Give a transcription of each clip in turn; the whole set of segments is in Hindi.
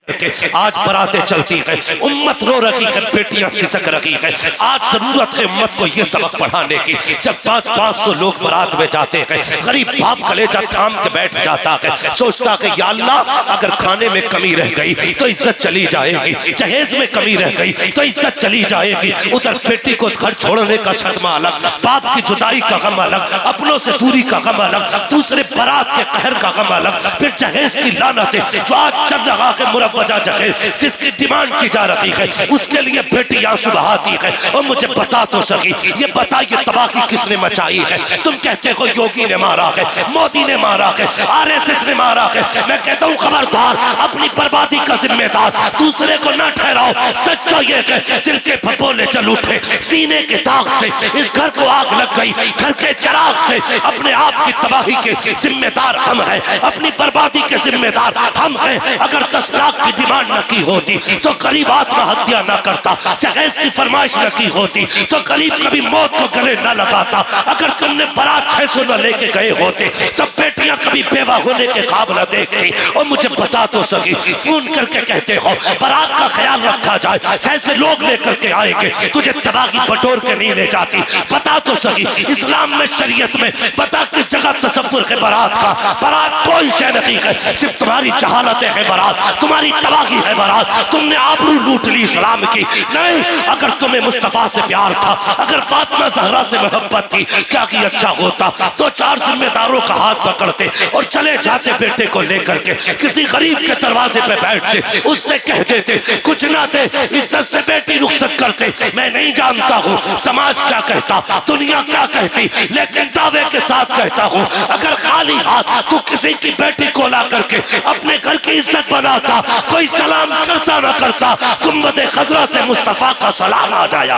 आज बरातें चलती हैं, उम्मत रो रही है, बेटियां सिसक रही है। आज जरूरत है उम्मत को ये सबक पढ़ाने की। जब 500 लोग बारात में जाते हैं, गरीब बाप कलेजा थाम के बैठ जाता है, सोचता है या अल्लाह अगर खाने में कमी रह गई तो इज्जत चली जाएगी, जहेज में कमी रह गई तो इज्जत चली जाएगी। उधर बेटी को घर छोड़ने का सदमा अलग, बाप की जुदाई का गम अलग, अपनों से दूरी का गम अलग, दूसरे बारात के कहर का गम अलग, फिर जहेज की लानत जो आज चल रहा है वजह जगह जिसकी डिमांड की जा रही है, उसके लिए बेटी आंसू बहाती है। और मुझे बता तो सकी, ये बताइए तबाही किसने मचाई है? तुम कहते हो योगी ने मारा है, मोदी ने मारा है, आरएसएस ने मारा है। मैं कहता हूँ खबरदार, अपनी बर्बादी का जिम्मेदार दूसरे को ना ठहराओ। सच तो ये है दिल के फपोले चल उठे, सीने के दाग से इस घर को आग लग गई, घर के चिराग से अपने आप की तबाही के जिम्मेदार हम हैं, अपनी बर्बादी के जिम्मेदार हम हैं। अगर 10 लाख की डिमांड न की होती तो गरीब आत्महत्या न करता, जहेज की फरमाइश न की होती तो गरीब कभी मौत को गले न लगाता। अगर तुमने बारात 600 न लेके गए होते तो बेटियां कभी बेवा होने के ख्वाब न देखती। और मुझे बता तो सकी, फोन करके कहते हो बारात का ख्याल रखा जाए, जैसे लोग लेकर के आएंगे तुझे तबाही बटोर के नहीं ले जाती। बता तो सकी, इस्लाम में शरीयत में बता किस जगह तसव्वुर है बारात का? बारात कोई शय नहीं है, सिर्फ तुम्हारी जहालतें हैं बारात, तुम्हारी तबाही है बारात। तुमने आबरू लूट ली इस्लाम की। नहीं, अगर तुम्हें मुस्तफा से प्यार था, अगर फातिमा जहरा से मोहब्बत थी, क्या की अच्छा होता? 2-4 जिम्मेदारों का हाथ पकड़ते और चले जाते बेटे को लेकर के, किसी गरीब के दरवाजे पे बैठते, उससे कह देते कुछ ना दे, इज्जत से बेटी रुखसत करते। मैं नहीं जानता हूँ समाज क्या कहता, दुनिया क्या कहती, लेकिन दावे के साथ कहता हूँ अगर खाली हाथ तू किसी की बेटी को ला करके अपने घर की इज्जत बनाता, कोई सलाम करता ना करता, गुंबद खजरा से मुस्तफा का सलाम आ जाया।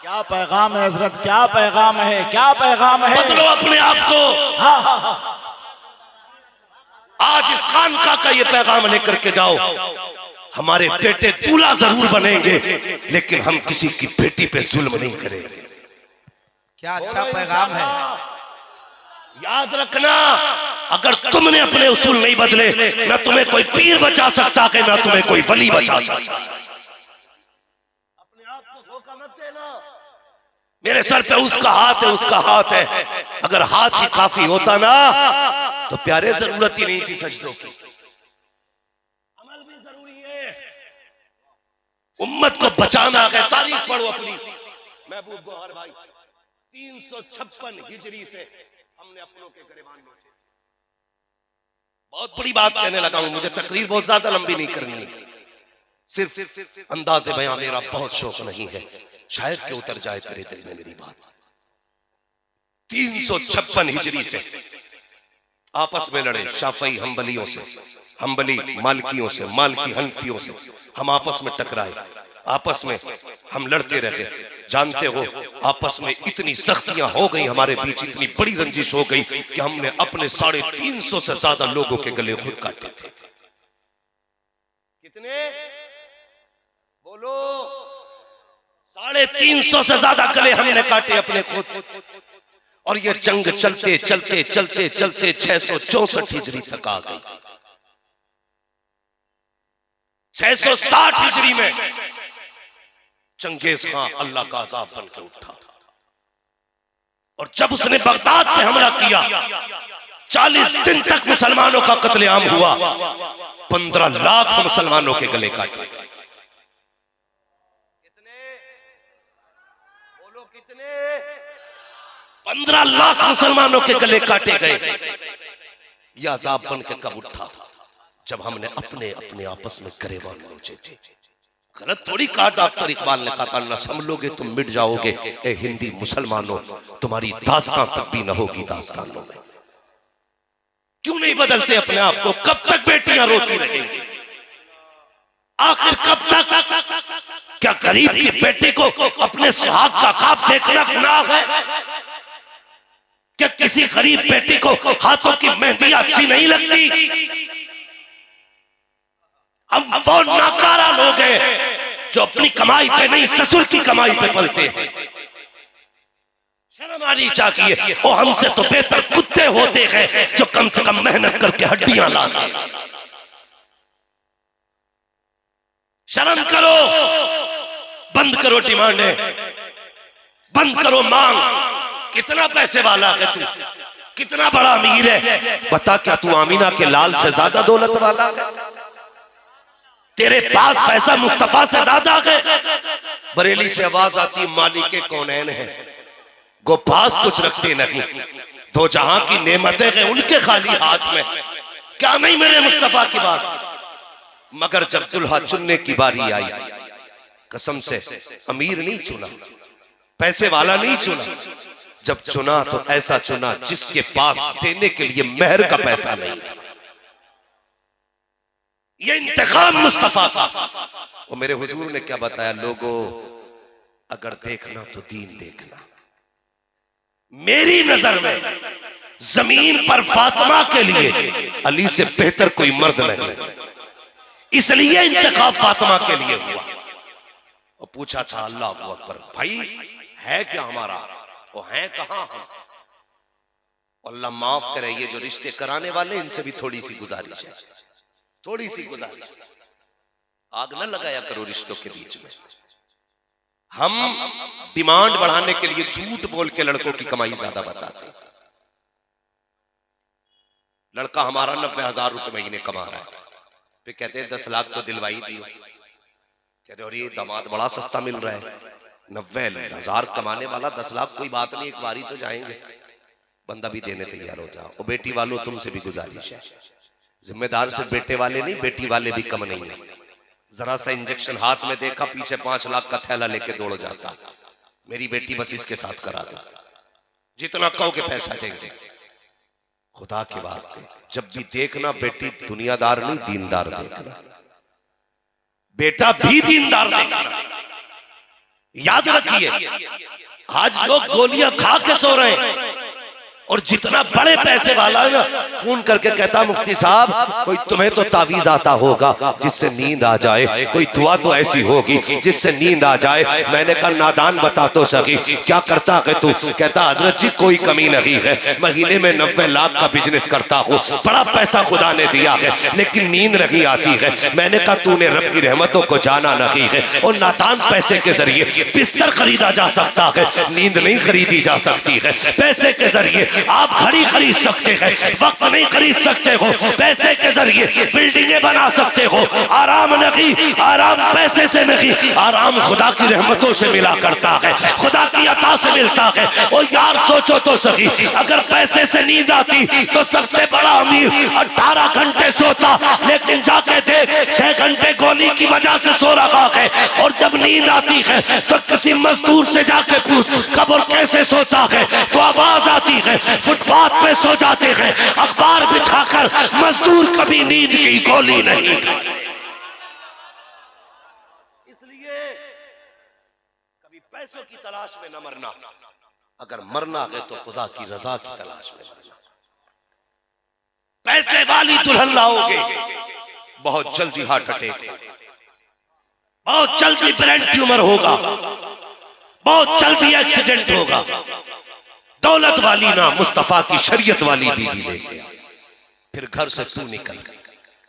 क्या पैगाम है हजरत, क्या पैगाम है, क्या पैगाम है। बदलो अपने आप को। आज इस खानका का ये पैगाम लेकर के जाओ, हमारे बेटे दूल्हा जरूर बनेंगे लेकिन हम किसी की बेटी पे जुल्म नहीं करेंगे। क्या अच्छा पैगाम है। याद रखना, अगर तुमने अपने उसूल नहीं बदले, ना तुम्हें कोई पीर बचा सकता है, ना तुम्हें कोई वली बचा सकता। अपने आप को धोखा मत देना। मेरे सर पे उसका हाथ है, उसका हाथ है। अगर हाथ ही काफी होता ना तो प्यारे जरूरत ही नहीं थी सजदों की। अमल भी जरूरी है। उम्मत को बचाना है। तारीख पढ़ो अपनी, महबूब गौहर भाई, 356 हिजरी से हमने अपनों के गिरबान नोचे। बहुत बड़ी बात कहने लगा हूं, मुझे तकरीर बहुत ज्यादा लंबी नहीं करनी है, सिर्फ अंदाज़े बयां मेरा बहुत शौक नहीं है, शायद के उतर जाए तेरे दिल में मेरी बात। 356 हिजरी से आपस में लड़े, शाफई हम्बलियों से, हम्बली मालकियों से, मालकी हनफियों से, हम आपस में टकराए, आपस में हम लड़ते रहे। जानते हो आपस में इतनी सख्तियां हो गई, हमारे बीच इतनी बड़ी रंजिश हो गई कि हमने अपने 350 से ज्यादा लोगों के गले खुद काटे थे। कितने बोलो? 350 से ज्यादा गले हमने काटे अपने खुद। और ये जंग चलते चलते चलते चलते 664 हिजरी तक आ गई। 660 हिजरी में चंगेज खां अल्लाह का अज़ाब बन के उठा, और जब उसने बगदाद पे हमला किया 40 दिन तक मुसलमानों का कत्लेआम हुआ, 15 लाख मुसलमानों के गले काटे। कितने बोलो? कितने? 15 लाख मुसलमानों के गले काटे गए। यह अज़ाब बन के कब उठा? जब हमने अपने अपने आपस में गिरबान नोचे थे। गलत थोड़ी कहा डॉक्टर इकबाल ने कहा न संभलोगे तुम मिट जाओगे, ए हिंदी मुसलमानों तुम्हारी दास्तां तक भी न होगी दास्तानों में। क्यों नहीं बदलते अपने आप को? कब तक बेटियां रोती रहेंगी? आखिर कब तक? क्या गरीब की बेटे को अपने सुहाग का ख्वाब देखना गुनाह है? क्या किसी गरीब बेटी को हाथों की मेहंदी अच्छी नहीं लगती? हम वो नाकारा लोग हैं जो अपनी कमाई पे नहीं ससुर की कमाई पे पलते हैं। शर्म आनी चाहिए। वो हमसे तो बेहतर कुत्ते होते हैं जो कम से कम मेहनत करके हड्डियां लाते हैं। शर्म करो, बंद करो डिमांडें, बंद करो मांग। कितना पैसे वाला है तू, कितना बड़ा अमीर है, बता क्या तू आमीना के लाल से ज्यादा दौलत वाला है? तेरे पास पैसा मुस्तफा से ज्यादा है। बरेली से आवाज आती मालिक कौनैन है, गो पास कुछ रखते नहीं, दो जहां की नेमतें हैं उनके खाली हाथ में, क्या नहीं मेरे मुस्तफा की बात। मगर जब दुल्हा चुनने की बारी आई, कसम से अमीर नहीं चुना, पैसे वाला नहीं चुना, जब चुना तो ऐसा चुना जिसके पास देने के लिए मेहर का पैसा नहीं था। ये इंतखाब मुस्तफा का। और मेरे हुजूर ने क्या बताया, लोगों अगर देखना तो दीन देखना। मेरी नजर में जमीन पर फातिमा के लिए अली से बेहतर कोई मर्द नहीं, इसलिए इंतखाब फातिमा के लिए हुआ। और पूछा था अल्लाह अकबर, भाई है क्या हमारा, वो है कहां हम? अल्लाह माफ करे, ये जो रिश्ते कराने वाले इनसे भी थोड़ी सी गुजारिश है, थोड़ी सी गुजारिश, आग न लगाया करो रिश्तों के बीच में। हम डिमांड बढ़ाने के लिए झूठ बोल के लड़कों की कमाई ज्यादा बताते हैं। लड़का हमारा 90,000 रुपए महीने कमा रहा है, फिर कहते हैं 10 लाख तो दिलवाई दियो। कहते और ये दामाद बड़ा सस्ता मिल रहा है, 90,000 कमाने वाला 10 लाख कोई बात नहीं, एक बारी तो जाएंगे। बंदा भी देने तैयार हो जाओ। और बेटी वालों तुमसे भी गुजारिश है, जिम्मेदार से बेटे वाले नहीं, बेटी वाले भी कम नहीं है। जरा सा इंजेक्शन हाथ में देखा, पीछे 5 लाख का थैला लेके दौड़ जाता, मेरी बेटी बस इसके साथ करा दो, जितना कहोगे पैसा देंगे। खुदा के वास्ते जब भी देखना बेटी दुनियादार नहीं दीनदार देखना, बेटा भी दीनदार देखना। याद रखिए, आज लोग गोलियां खा के सो रहे हैं, और जितना बड़े पैसे वाला है ना, फोन करके कहता मुफ्ती साहब कोई तुम्हें तो तावीज आता होगा जिससे नींद आ जाए, कोई दुआ तो ऐसी होगी जिससे नींद आ जाए। मैंने कहा नादान बता तो सकी, क्या करता है तू? कहता हजरत जी कोई कमी नहीं है, महीने में 90 लाख का बिजनेस करता हूँ, बड़ा पैसा खुदा ने दिया है, लेकिन नींद नहीं आती है। मैंने कहा तूने रब की रहमतों को जाना नहीं है, और नादान पैसे के जरिए बिस्तर खरीदा जा सकता है, नींद नहीं खरीदी जा सकती है। पैसे के जरिए आप घड़ी खरीद सकते हैं, वक्त नहीं खरीद सकते हो। पैसे के जरिए बिल्डिंगें बना सकते हो, आराम नहीं, आराम पैसे से नहीं, आराम खुदा की रहमतों से मिला करता है, खुदा की अता से मिलता है। और यार सोचो तो सही, अगर पैसे से नींद आती तो सबसे बड़ा अमीर 18 घंटे सोता, लेकिन जाके देख 6 घंटे गोली की वजह से सो रहा है। और जब नींद आती है तो किसी मजदूर से जाके पूछ कब और कैसे सोता है, तो आवाज आती है फुटपाथ पे सो जाते हैं, अखबार बिछाकर। मजदूर कभी नींद की गोली नहीं। इसलिए कभी पैसों की तलाश में न मरना, अगर मरना है तो खुदा की रजा की तलाश में मरना। पैसे वाली दुल्हन लाओगे, बहुत जल्दी हार्ट अटैक, बहुत जल्दी ब्रेन ट्यूमर होगा, बहुत जल्दी एक्सीडेंट होगा। दौलत वाली ना, मुस्तफा की शरीयत वाली बीवी लेके फिर घर से तू निकल,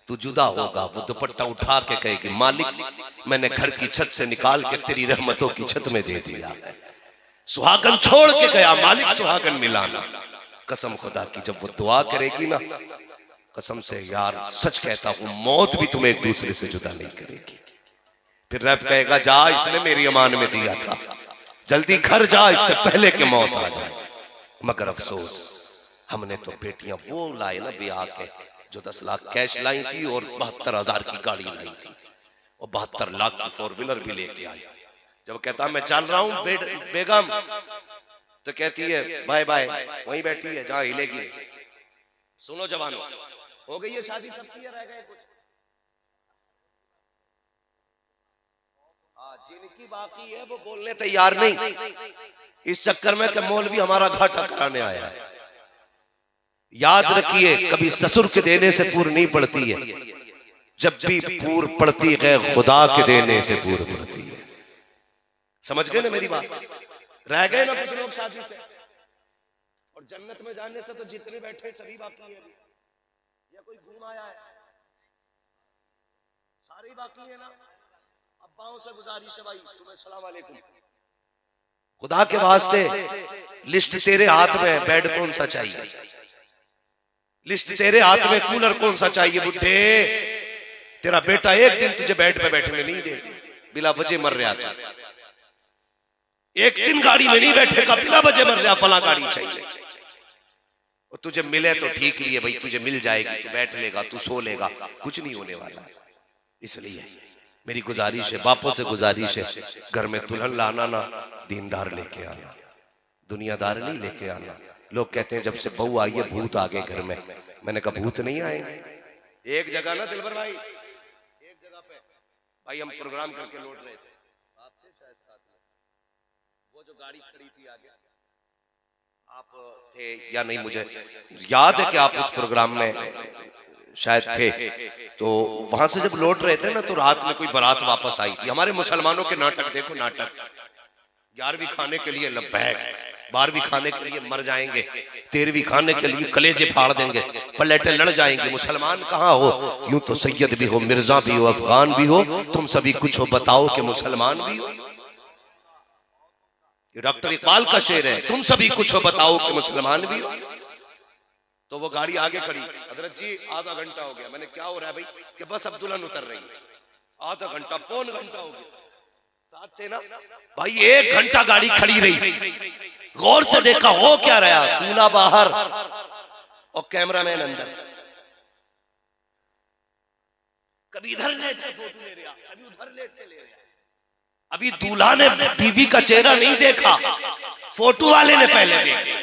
तू जुदा होगा, वो दुपट्टा उठा के कहेगी मालिक मैंने घर की छत से निकाल के तेरी रहमतों की छत में दे दिया। सुहागन छोड़ के गया, मालिक सुहागन मिलाना। कसम खुदा की जब वो दुआ करेगी ना, कसम से यार सच कहता हूं, मौत भी तुम्हें एक दूसरे से जुदा नहीं करेगी। फिर रब कहेगा जा, इसने मेरी अमान में दिया था, जल्दी घर जा, इससे पहले कि मौत आ जाए। मगर अफसोस हमने तो बेटियां वो लाए ना ब्याह के, जो 10 लाख कैश लाई थी और 72,000 की गाड़ी लाई थी, और 72 लाख की 4 व्हीलर भी लेके आई। जब कहता मैं चल रहा हूं बेगम, तो कहती है बाय बाय, वहीं बैठी है जहां हिलेगी। सुनो जवानों, हो गई है शादी सबकी, रह गए कुछ? जिनकी बाकी है वो बोलने तैयार नहीं, इस चक्कर में कि मौलवी हमारा घाटा कराने आया है। याद रखिए, कभी ससुर के देने से पूर नहीं पड़ती है, जब भी पूर पड़ती है खुदा के देने से पूर पड़ती है। समझ गए ना मेरी बात? रह गए ना कुछ लोग शादी से, और जन्नत में जाने से तो जितने बैठे सभी बाकी है, या कोई घूम आया है? सारे बाकी है ना। अब्बाओं से गुजारिश है भाई, तुम्हें सलाम अलैकुम। खुदा के वास्ते लिस्ट तेरे हाथ में है, बेड कौन सा चाहिए? लिस्ट तेरे हाथ में, कूलर कौन सा चाहिए? बुढ़े, तेरा बेटा एक दिन तुझे बेड पे बैठने नहीं देगा, बिला वजह मर रहा था। एक दिन गाड़ी में नहीं बैठेगा, बिला वजह मर रहा, फला गाड़ी चाहिए। और तुझे मिले तो ठीक भी है भाई, तुझे मिल जाएगी, तू बैठ लेगा, तू सो लेगा, कुछ नहीं होने वाला। इसलिए मेरी गुजारिश है, बापों से गुजारिश है, घर में दुल्हन लाना ना दीनदार लेके आना, दुनियादार नहीं लेके आना। लोग कहते हैं जब से बहू आई है भूत आ गए घर में। मैंने कहा भूत नहीं आएंगे। एक जगह ना दिलबर भाई, एक जगह पे भाई हम प्रोग्राम करके लौट रहे थे, आप थे शायद साथ में, वो जो गाड़ी खड़ी थी आगे, आप थे या नहीं मुझे याद है कि आप उस प्रोग्राम में शायद थे। तो वहां से जब लौट रहे थे ना, तो रात में कोई बारात वापस आई थी। हमारे मुसलमानों के नाटक देखो, नाटक 11वीं खाने के लिए लब्बैक, 12वीं खाने के लिए मर जाएंगे, 13वीं खाने के लिए कलेजे फाड़ देंगे, पलेटे लड़ जाएंगे। मुसलमान कहाँ हो? यूं तो सैयद भी हो, मिर्जा भी हो, अफगान भी हो, तुम सभी कुछ हो बताओ कि मुसलमान भी हो। ये डॉक्टर इकबाल का शेर है, तुम सभी कुछ हो बताओ कि मुसलमान भी हो। तो वो गाड़ी आगे खड़ी, हजरत जी आधा घंटा हो गया। मैंने क्या हो रहा है भाई? कि बस अब दुल्हन उतर रही है। आधा घंटा, पौन घंटा हो गया, साथ थे ना भाई। 1 घंटा गाड़ी खड़ी रही, गौर से देखा हो क्या रहा, दूल्हा बाहर और कैमरामैन अंदर। कभी इधर लेट के फोटो ले रहा, कभी उधर लेट के ले रहा। अभी दूल्हा ने बीवी का चेहरा नहीं देखा, फोटो वाले ने पहले देखा।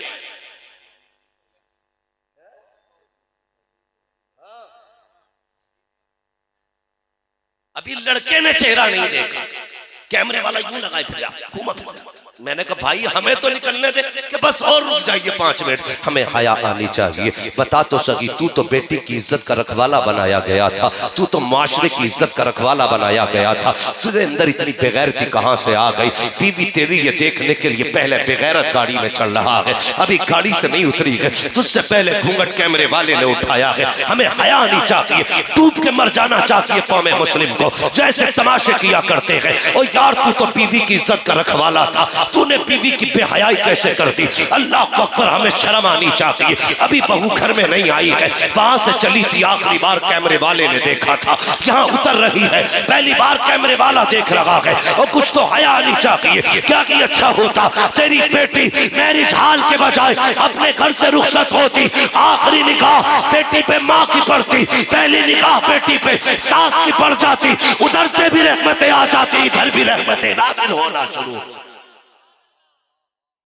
अभी लड़के ने चेहरा नहीं देखा, कैमरे वाला यूं लगाए फिर घूमत। मैंने कहा भाई हमें तो निकलने दे, कि बस और रुक जाइए 5 मिनट, हमें हया आनी चाहिए। बता तो सकी, तू तो बेटी की इज्जत का रखवाला बनाया गया था, तू तो माशरे की इज्जत का रखवाला बनाया गया था, तुझे अंदर इतनी बेगैरती कहां से आ गई? बीवी तेरी ये देखने के लिए पहले बेगैरत गाड़ी में चल रहा है, अभी गाड़ी से नहीं उतरी है, तुझसे पहले घूंघट कैमरे वाले ने उठाया है। हमें हया आनी चाहिए, डूब के मर जाना चाहिए कौम मुस्लिम को, जैसे तमाशे किया करते हैं। ओ यार तू तो बीवी की इज्जत का रखवाला था, तूने बीवी की बेहयाई कैसे कर दी? अल्लाह अकबर, हमें शर्म आनी चाहिए। अभी बहू घर में नहीं आई है, वहां से चली थी, आखिरी बार कैमरे वाले ने देखा था, यहाँ उतर रही है, पहली बार कैमरे वाला देख रहा है, और कुछ तो हया आनी चाहिए। क्या कि अच्छा होता तेरी बेटी मैरिज हाल के बजाय अपने घर से रुखसत होती, आखिरी निकाह बेटी पे माँ की पड़ती, पहली निकाह बेटी पे सास की पड़ जाती, उधर से भी रहमतें आ जाती, इधर भी रहमतें नाज़िल होना शुरू।